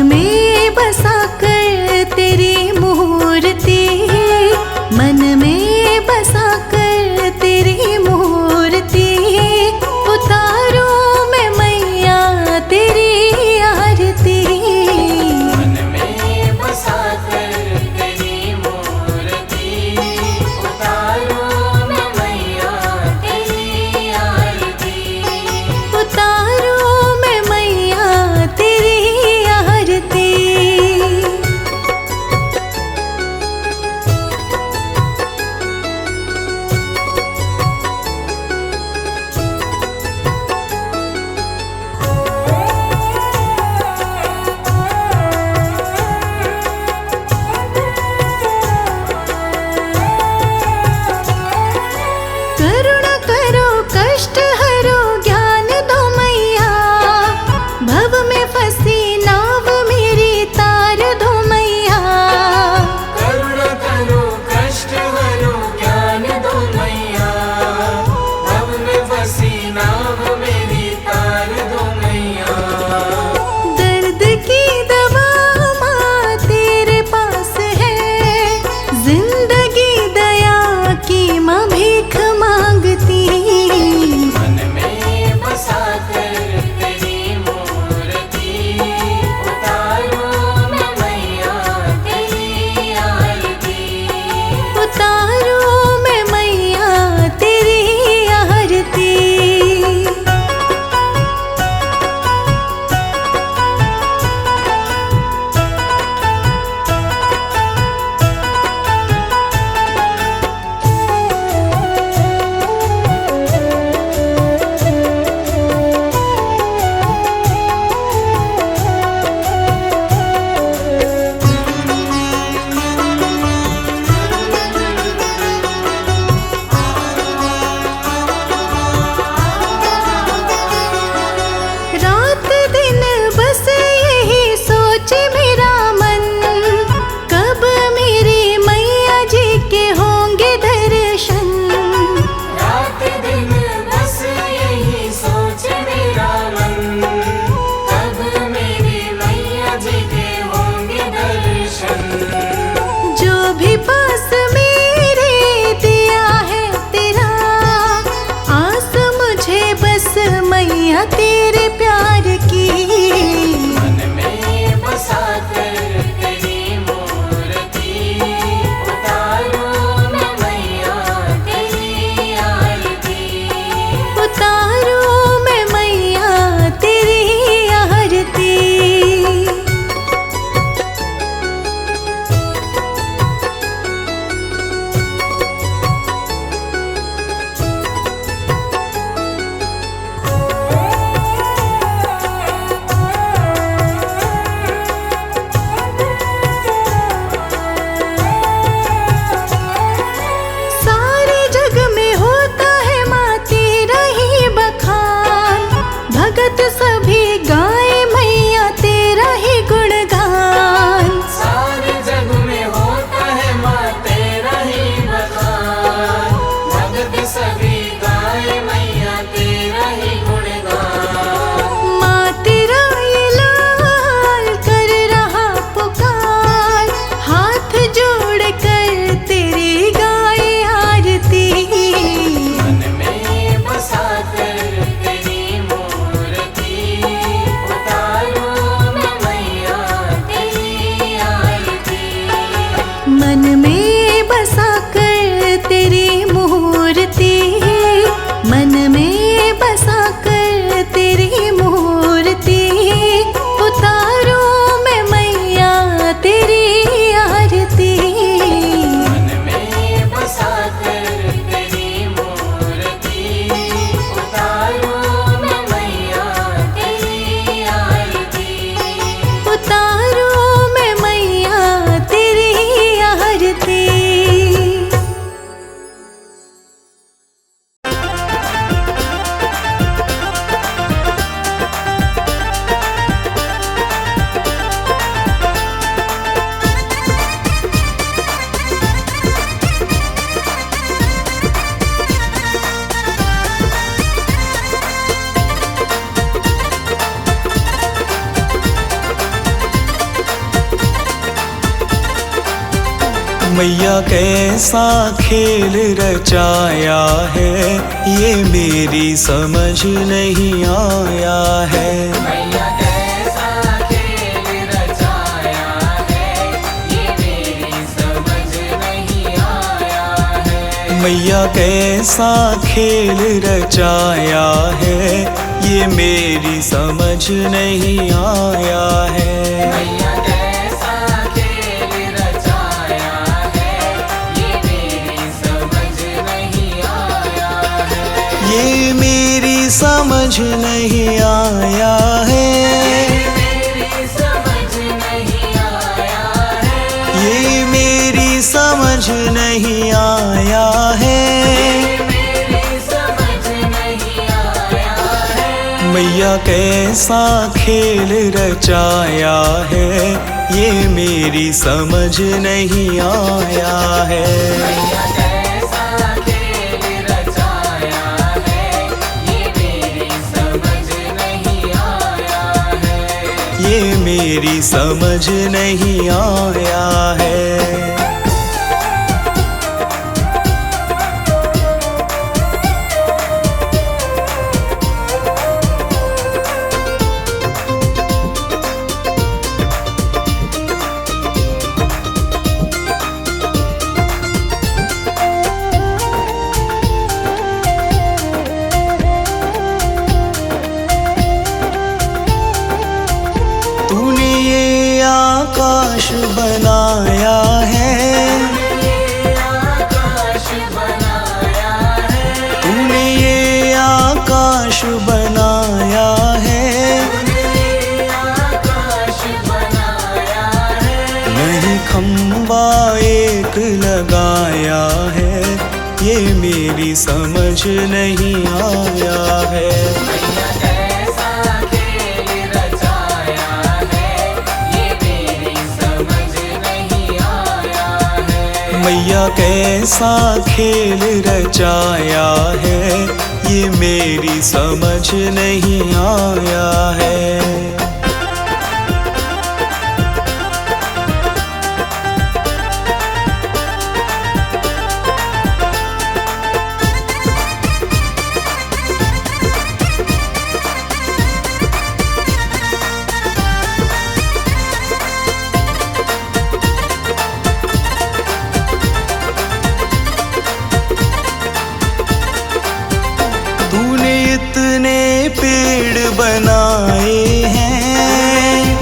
में बसा कर तेरी मूर्ति, मन में बसा कर तेरी मूर्ति, उतारूं मैं मैया तेरी आरती। मन में बसा कर तेरी मूर्ति, उतारूं मैं मैया तेरी आरती। उतारूं मैं मैया तेरी आरती। मैया कैसा खेल रचाया है, ये मेरी समझ नहीं आया है। मैया कैसा खेल रचाया है, ये मेरी समझ नहीं आया है। मैया कैसा खेल रचाया है, ये मेरी समझ नहीं आया है। मैया कैसा खेल रचाया है, ये मेरी समझ नहीं आया है। ये मेरी समझ नहीं आया है। मेरी समझ नहीं आया है। ये मेरी समझ नहीं आया है। मेरी समझ नहीं आया है। मैया कैसा खेल रचाया है, ये मेरी समझ नहीं आया है। मैया कैसा खेल रचाया है, ये मेरी समझ नहीं आया है। ये मेरी समझ नहीं आया है। तूने ये आकाश बनाया है, आकाश बनाया है। तूने ये आकाश बनाया है। आकाश बनाया है। नहीं खंबा एक लगाया है, ये मेरी समझ नहीं आया है। मैया कैसा खेल रचाया है, ये मेरी समझ नहीं आया है। मैया कैसा खेल रचाया है, ये मेरी समझ नहीं आया है। तूने इतने पेड़ बनाए हैं,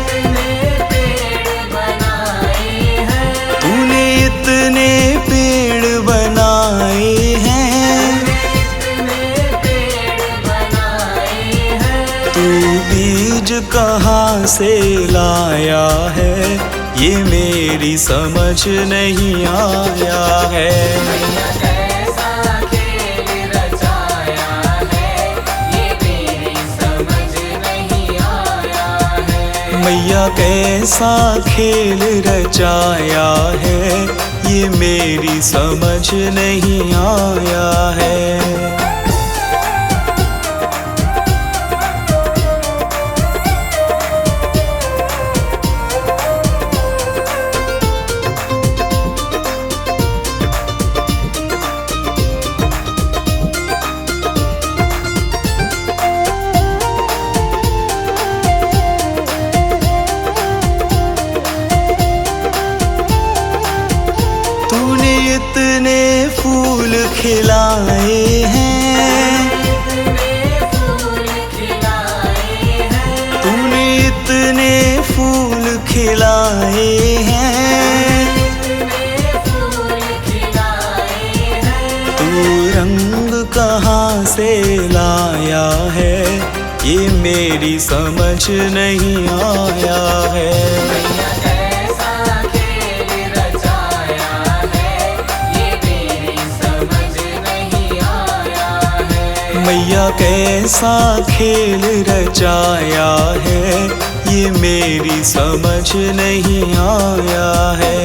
पेड़ बनाए हैं। तूने इतने पेड़ बनाए हैं। पेड़ बनाए हैं। तू बीज कहाँ से लाया है, ये मेरी समझ नहीं आया है। मैया कैसा खेल रचाया है, ये मेरी समझ नहीं आया है। मैया कैसा खेल रचाया है, ये मेरी समझ नहीं आया है। तूने इतने फूल खिलाए हैं, फूल खिलाए हैं। तूने इतने फूल खिलाए हैं। फूल खिलाए हैं। तू रंग कहाँ से लाया है, ये मेरी समझ नहीं आया है। मैया कैसा खेल रचाया है, ये मेरी समझ नहीं आया है। मैया कैसा खेल रचाया है, ये मेरी समझ नहीं आया है।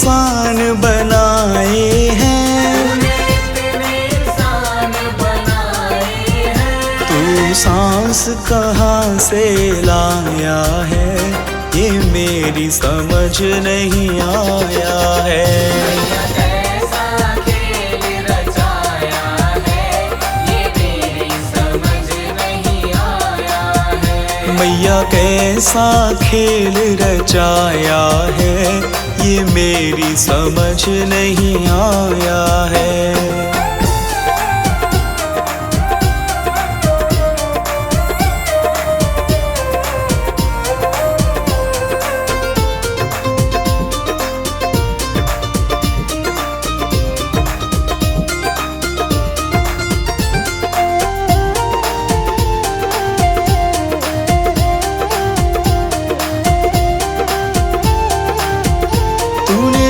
इंसान बनाए हैं, इतने इंसान बनाए हैं। तू सांस कहाँ से लाया है, ये मेरी समझ नहीं आया है। कैसा खेल रचाया है, ये मेरी समझ नहीं आया है। मैया कैसा खेल रचाया है, ये मेरी समझ नहीं आया है।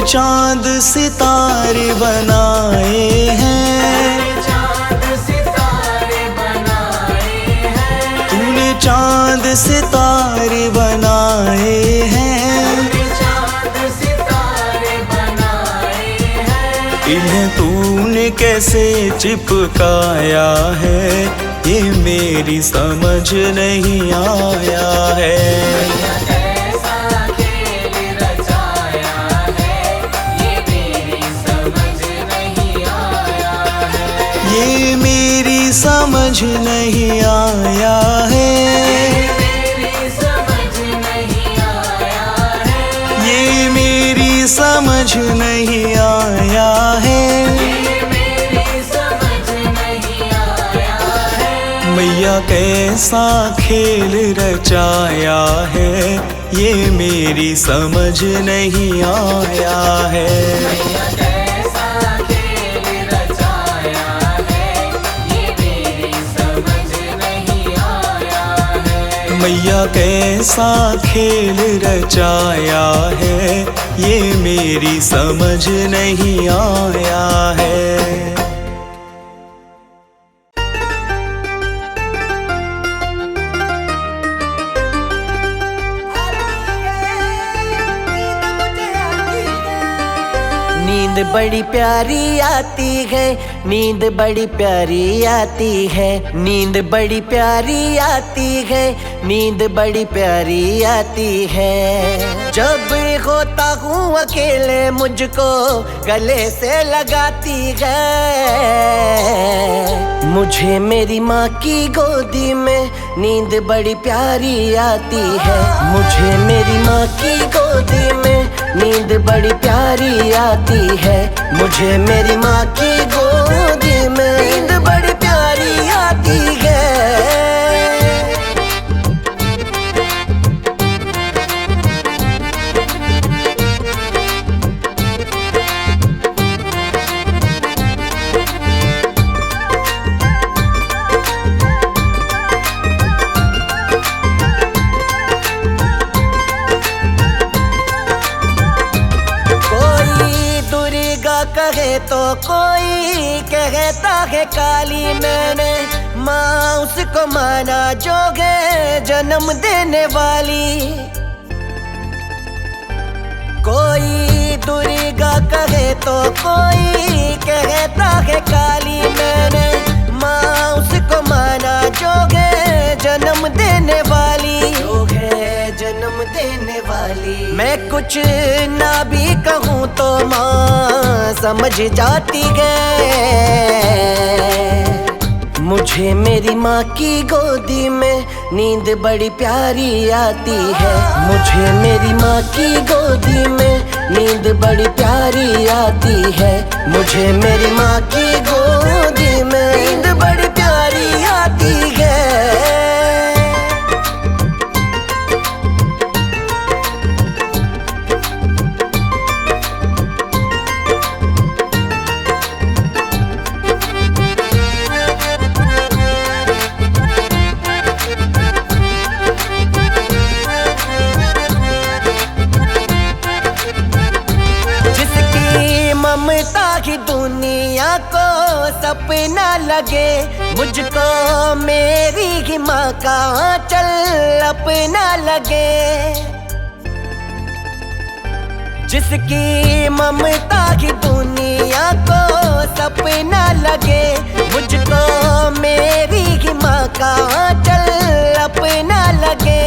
चांद सितारे बनाए हैं, चांद सितारे बनाए हैं। तूने चांद सितारे बनाए हैं, चांद सितारे बनाए हैं। इन्हें तूने कैसे चिपकाया है, ये मेरी समझ नहीं आया है। ये मेरी समझ नहीं आया है, मेरी समझ नहीं आया है। ये मेरी समझ नहीं आया है। मेरी समझ नहीं आया है। मैया कैसा खेल रचाया है, ये मेरी समझ नहीं आया है। मैया कैसा खेल रचाया है, ये मेरी समझ नहीं आया है। नींद बड़ी प्यारी आती है, नींद बड़ी प्यारी आती है, नींद बड़ी प्यारी आती है, नींद बड़ी प्यारी आती है। जब होता हूँ अकेले मुझको गले से लगाती है। मुझे मेरी माँ की गोदी में नींद बड़ी प्यारी आती है। मुझे मेरी माँ की गोदी में नींद बड़ी प्यारी आती है। मुझे मेरी माँ की गोदी में नींद बड़ी प्यारी आती है। कहे तो कोई कहता है काली, मैंने माँ उसको माना जो है जन्म देने वाली। कोई दुर्गा कहे तो कोई कहता है काली, मैंने माँ उसको माना जो है जन्म देने वाली, जो है जन्म देने वाली। मैं कुछ ना भी कहूँ तो माँ समझ जाती है। मुझे मेरी माँ की गोदी में नींद बड़ी प्यारी आती है। मुझे मेरी माँ की गोदी में नींद बड़ी प्यारी आती है। मुझे मेरी माँ की गोदी में नींद बड़ी प्यारी आती है। ममता की दुनिया को सपना लगे, मुझको मेरी ही माँ का चल अपना लगे। जिसकी ममता की दुनिया को सपना लगे, मुझको मेरी ही माँ का चल अपना लगे।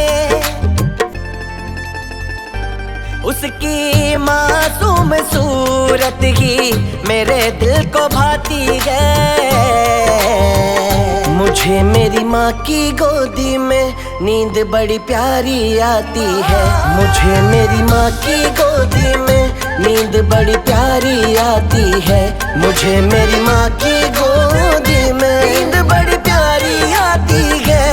उसकी मासूम सूरत ही मेरे दिल को भाती है। मुझे मेरी माँ की गोदी में नींद बड़ी प्यारी आती है। मुझे मेरी माँ की गोदी में नींद बड़ी प्यारी आती है। मुझे मेरी माँ की गोदी में नींद बड़ी प्यारी आती है।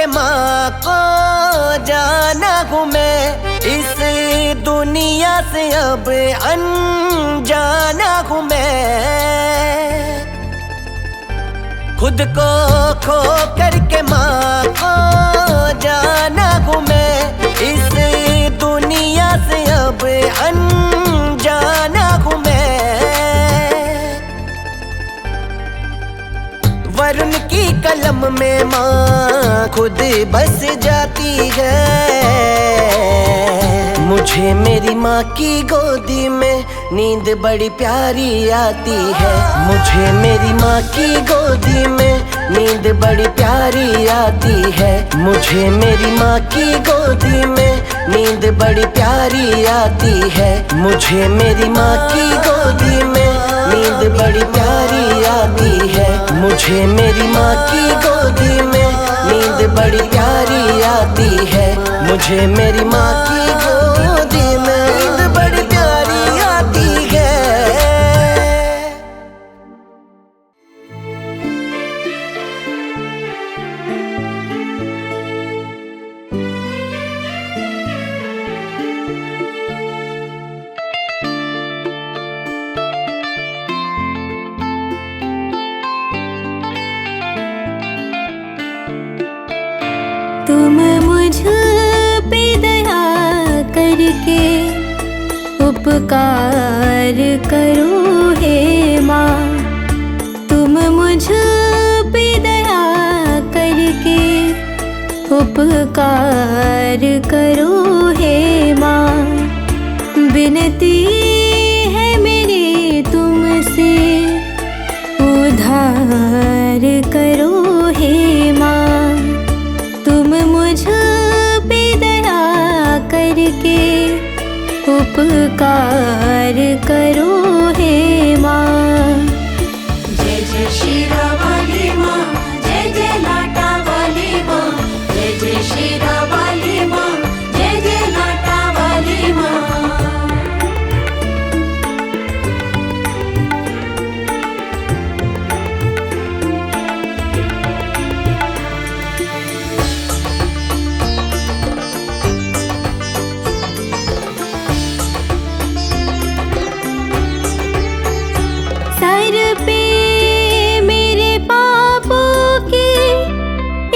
माँ को जाना हूँ मैं, इस दुनिया से अब अनजाना हूँ मैं। खुद को खो करके माँ को जाना हूँ मैं, इस दुनिया से अब अनजाना हूँ मैं। वरुण की कलम में माँ खुद बस जाती है। मुझे मेरी माँ की गोदी में नींद बड़ी प्यारी आती है। मुझे मेरी माँ की गोदी में नींद बड़ी प्यारी आती है। मुझे मेरी माँ की गोदी में नींद बड़ी प्यारी आती है। मुझे मेरी माँ की गोदी में नींद बड़ी प्यारी आती है। मुझे मेरी माँ की गोदी में नींद बड़ी प्यारी आती है। मुझे मेरी माँ की गोदी में नींद बड़ी प्यारी आती है। तुम मुझ पे दया करके उपकार करो हे माँ। तुम मुझ पे दया करके उपकार करो हे माँ। विनती है मेरी तुमसे उद्धार करो हे माँ। तुम मुझ पे दया करके उपकार करो हे माँ। जय जय शीरा वाली माँ, जय जय लाटा वाली माँ। जय जय शीरा वाली माँ, जय जय लाटा वाली माँ। सर पे मेरे पापों की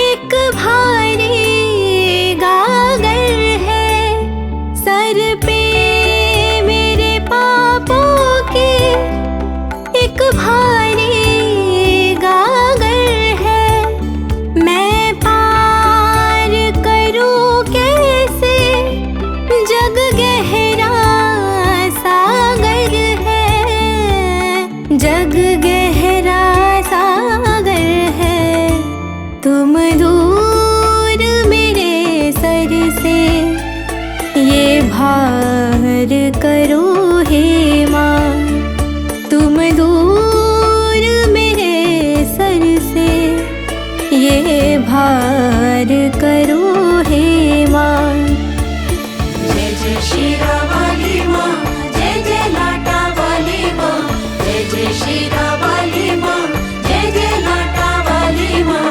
एक भारी गागर है। सर पे मेरे पापों की एक भारी गागर है। मैं पार करूं कैसे जग गहरा सागर है। जग गहरा सागर है। तुम दूर मेरे सर से ये भार करो हे माँ। तुम दूर मेरे सर से ये भार करो हे माँ। जय जय शीरा वाली माँ, जय जय लाटा वाली माँ। जय जय शीरा वाली माँ, जय जय लाटा वाली माँ।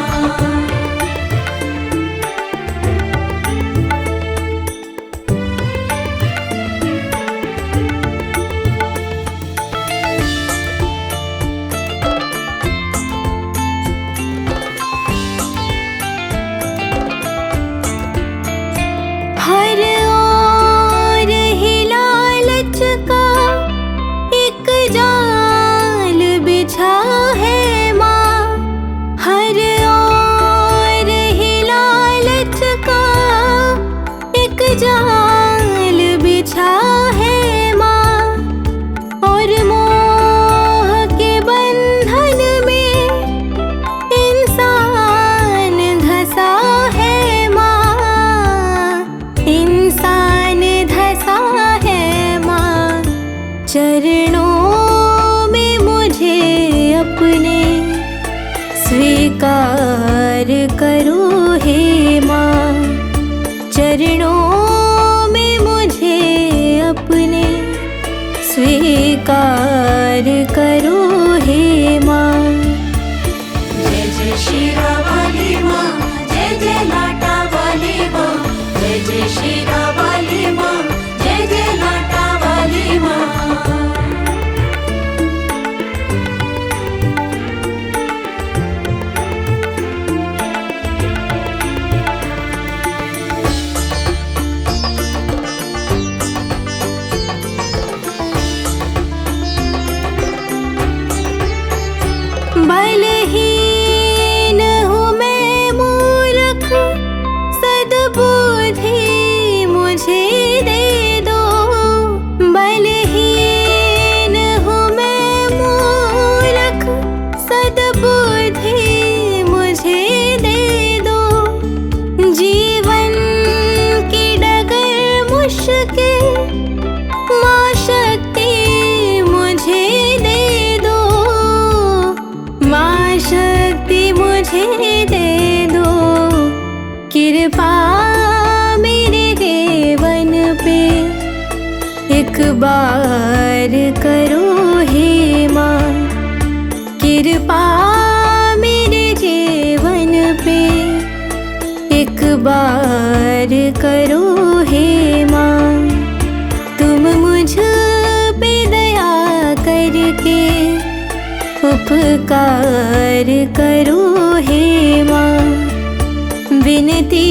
मुश्किल माँ शक्ति मुझे दे दो, माँ शक्ति मुझे दे दो। कृपा मेरे जीवन पे एक बार करो हे माँ, कृपा मेरे जीवन पे एक बार करो हे माँ। तुम मुझ पे दया करके उपकार करो हे माँ। विनती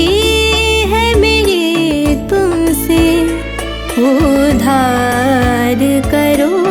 है मेरी तुमसे, उद्धार करो